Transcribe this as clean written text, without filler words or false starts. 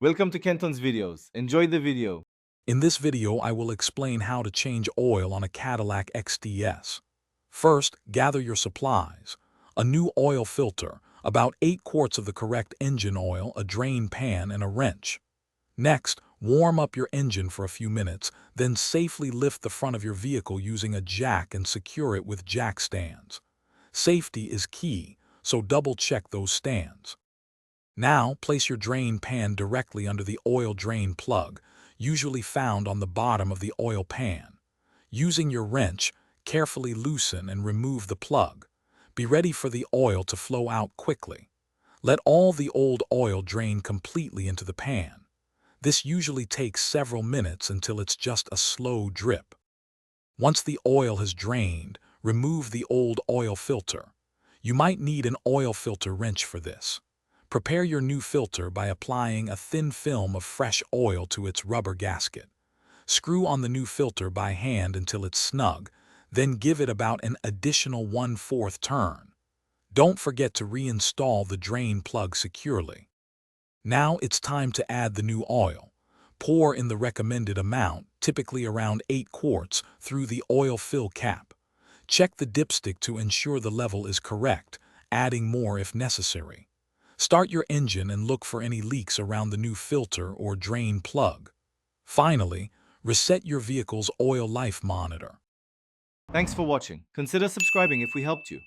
Welcome to Kenton's videos. Enjoy the video. In this video, I will explain how to change oil on a Cadillac XTS. First, gather your supplies. A new oil filter, about 8 quarts of the correct engine oil, a drain pan, and a wrench. Next, warm up your engine for a few minutes, then safely lift the front of your vehicle using a jack and secure it with jack stands. Safety is key, so double-check those stands. Now, place your drain pan directly under the oil drain plug, usually found on the bottom of the oil pan. Using your wrench, carefully loosen and remove the plug. Be ready for the oil to flow out quickly. Let all the old oil drain completely into the pan. This usually takes several minutes until it's just a slow drip. Once the oil has drained, remove the old oil filter. You might need an oil filter wrench for this. Prepare your new filter by applying a thin film of fresh oil to its rubber gasket. Screw on the new filter by hand until it's snug, then give it about an additional 1/4 turn. Don't forget to reinstall the drain plug securely. Now it's time to add the new oil. Pour in the recommended amount, typically around 8 quarts, through the oil fill cap. Check the dipstick to ensure the level is correct, adding more if necessary. Start your engine and look for any leaks around the new filter or drain plug. Finally, reset your vehicle's oil life monitor. Thanks for watching. Consider subscribing if we helped you.